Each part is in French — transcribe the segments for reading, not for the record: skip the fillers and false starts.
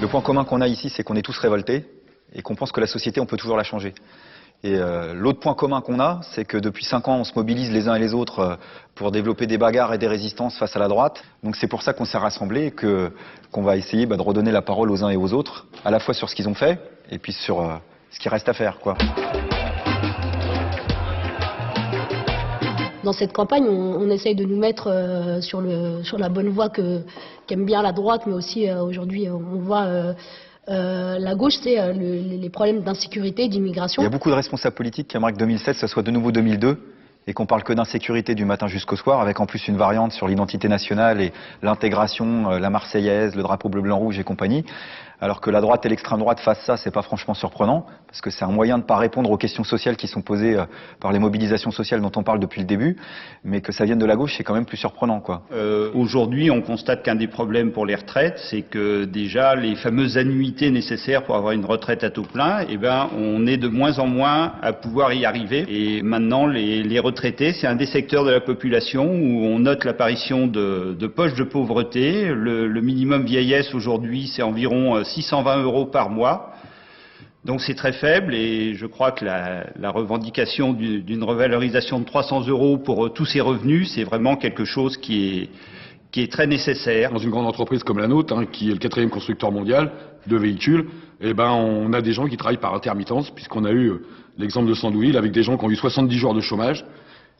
Le point commun qu'on a ici, c'est qu'on est tous révoltés et qu'on pense que la société, on peut toujours la changer. Et l'autre point commun qu'on a, c'est que depuis 5 ans, on se mobilise les uns et les autres pour développer des bagarres et des résistances face à la droite. Donc c'est pour ça qu'on s'est rassemblés et qu'on va essayer de redonner la parole aux uns et aux autres, à la fois sur ce qu'ils ont fait et puis sur ce qui reste à faire, quoi. Dans cette campagne, on essaye de nous mettre sur la bonne voie qu'aime bien la droite, mais aussi aujourd'hui, on voit la gauche, c'est les problèmes d'insécurité, d'immigration. Il y a beaucoup de responsables politiques qui aimeraient que 2007, ce soit de nouveau 2002, et qu'on parle que d'insécurité du matin jusqu'au soir, avec en plus une variante sur l'identité nationale et l'intégration, la Marseillaise, le drapeau bleu, blanc, rouge et compagnie. Alors que la droite et l'extrême droite fassent ça, c'est pas franchement surprenant, parce que c'est un moyen de pas répondre aux questions sociales qui sont posées par les mobilisations sociales dont on parle depuis le début, mais que ça vienne de la gauche, c'est quand même plus surprenant, quoi. Aujourd'hui, on constate qu'un des problèmes pour les retraites, c'est que déjà les fameuses annuités nécessaires pour avoir une retraite à taux plein, on est de moins en moins à pouvoir y arriver. Et maintenant, les retraités, c'est un des secteurs de la population où on note l'apparition de poches de pauvreté. Le minimum vieillesse aujourd'hui, c'est environ 620 € par mois. Donc c'est très faible et je crois que la revendication d'une revalorisation de 300 € pour tous ces revenus, c'est vraiment quelque chose qui est très nécessaire. Dans une grande entreprise comme la nôtre, qui est le 4e constructeur mondial de véhicules, on a des gens qui travaillent par intermittence, puisqu'on a eu l'exemple de Sandouille avec des gens qui ont eu 70 jours de chômage,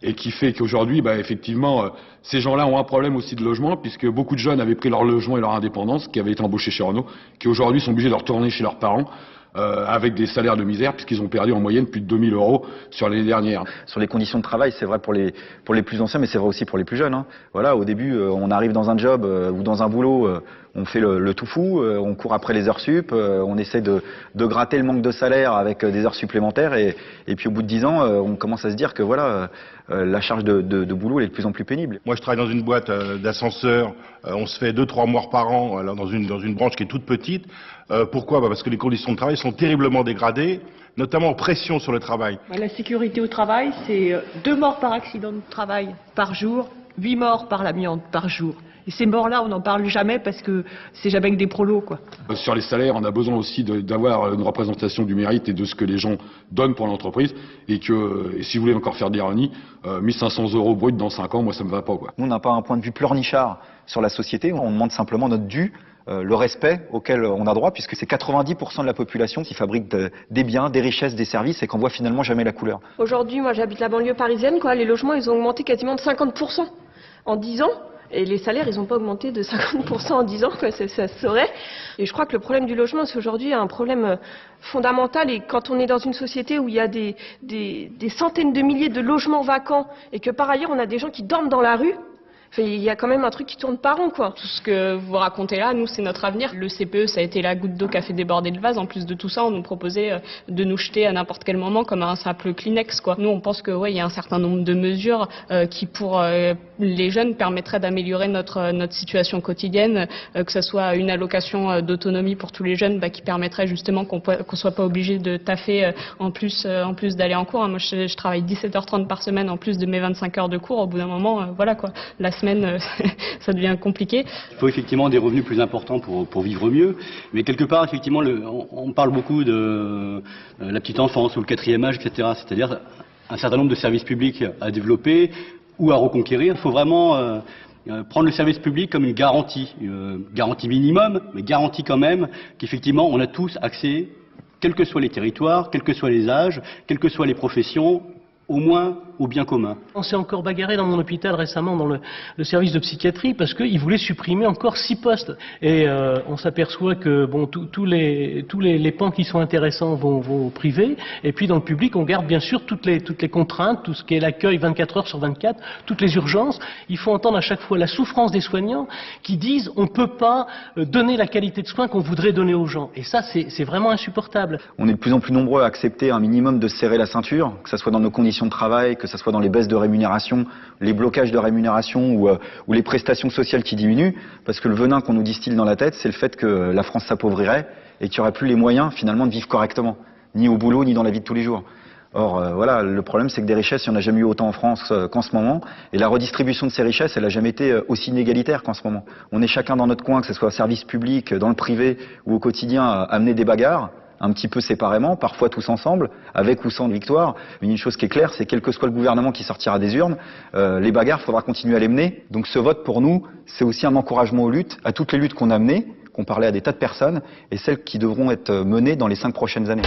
et qui fait qu'aujourd'hui, effectivement, ces gens-là ont un problème aussi de logement, puisque beaucoup de jeunes avaient pris leur logement et leur indépendance, qui avaient été embauchés chez Renault, qui aujourd'hui sont obligés de retourner chez leurs parents, avec des salaires de misère, puisqu'ils ont perdu en moyenne plus de 2000 € sur l'année dernière. Sur les conditions de travail, c'est vrai pour les plus anciens, mais c'est vrai aussi pour les plus jeunes. Voilà, au début, on arrive dans un job ou dans un boulot, on fait le tout fou, on court après les heures sup, on essaie de gratter le manque de salaire avec des heures supplémentaires, et puis au bout de 10 ans, on commence à se dire que voilà, la charge de boulot elle est de plus en plus pénible. Moi, je travaille dans une boîte d'ascenseurs, on se fait 2-3 mois par an, alors dans une branche qui est toute petite. Pourquoi ? Parce que les conditions de travail sont terriblement dégradées, notamment pression sur le travail. La sécurité au travail, c'est 2 morts par accident de travail par jour, 8 morts par l'amiante par jour. Et ces morts-là, on n'en parle jamais parce que c'est jamais que des prolos, quoi. Sur les salaires, on a besoin aussi d'avoir une représentation du mérite et de ce que les gens donnent pour l'entreprise. Et si vous voulez encore faire de l'ironie, 1500 € brut dans 5 ans, moi ça me va pas, quoi. Nous, on n'a pas un point de vue pleurnichard sur la société, on demande simplement notre dû. Le respect auquel on a droit, puisque c'est 90% de la population qui fabrique des biens, des richesses, des services et qu'on voit finalement jamais la couleur. Aujourd'hui, moi j'habite la banlieue parisienne, les logements ils ont augmenté quasiment de 50% en 10 ans. Et les salaires, ils n'ont pas augmenté de 50% en 10 ans, ça se saurait. Et je crois que le problème du logement, c'est aujourd'hui un problème fondamental. Et quand on est dans une société où il y a des centaines de milliers de logements vacants et que par ailleurs on a des gens qui dorment dans la rue, il y a quand même un truc qui tourne pas rond, quoi. Tout ce que vous racontez là, nous, c'est notre avenir. Le CPE, ça a été la goutte d'eau qui a fait déborder le vase. En plus de tout ça, on nous proposait de nous jeter à n'importe quel moment comme un simple Kleenex, quoi. Nous, on pense que, il y a un certain nombre de mesures qui, pour les jeunes, permettraient d'améliorer notre situation quotidienne, que ce soit une allocation d'autonomie pour tous les jeunes, qui permettrait justement qu'on soit pas obligé de taffer en plus d'aller en cours. Moi, je travaille 17h30 par semaine en plus de mes 25 heures de cours. Au bout d'un moment, voilà, quoi. La semaine, ça devient compliqué. Il faut effectivement des revenus plus importants pour vivre mieux, mais quelque part, effectivement, on parle beaucoup de la petite enfance ou le 4e âge, etc. C'est-à-dire un certain nombre de services publics à développer ou à reconquérir. Il faut vraiment prendre le service public comme une garantie minimum, mais garantie quand même qu'effectivement, on a tous accès, quels que soient les territoires, quels que soient les âges, quelles que soient les professions, au moins au bien commun. On s'est encore bagarré dans mon hôpital récemment dans le service de psychiatrie parce qu'ils voulaient supprimer encore 6 postes. Et on s'aperçoit que tous les pans qui sont intéressants vont au privé. Et puis dans le public, on garde bien sûr toutes les contraintes, tout ce qui est l'accueil 24 heures sur 24, toutes les urgences. Il faut entendre à chaque fois la souffrance des soignants qui disent on ne peut pas donner la qualité de soins qu'on voudrait donner aux gens. Et ça, c'est vraiment insupportable. On est de plus en plus nombreux à accepter un minimum de se serrer la ceinture, que ce soit dans nos conditions de travail, que ce soit dans les baisses de rémunération, les blocages de rémunération ou les prestations sociales qui diminuent, parce que le venin qu'on nous distille dans la tête, c'est le fait que la France s'appauvrirait et qu'il n'y aurait plus les moyens finalement de vivre correctement, ni au boulot, ni dans la vie de tous les jours. Or, voilà, le problème, c'est que des richesses, il n'y en a jamais eu autant en France qu'en ce moment. Et la redistribution de ces richesses, elle n'a jamais été aussi inégalitaire qu'en ce moment. On est chacun dans notre coin, que ce soit au service public, dans le privé ou au quotidien, à mener des bagarres, un petit peu séparément, parfois tous ensemble, avec ou sans victoire. Mais une chose qui est claire, c'est quel que soit le gouvernement qui sortira des urnes, les bagarres, il faudra continuer à les mener. Donc ce vote, pour nous, c'est aussi un encouragement aux luttes, à toutes les luttes qu'on a menées, qu'on parlait à des tas de personnes, et celles qui devront être menées dans les 5 prochaines années.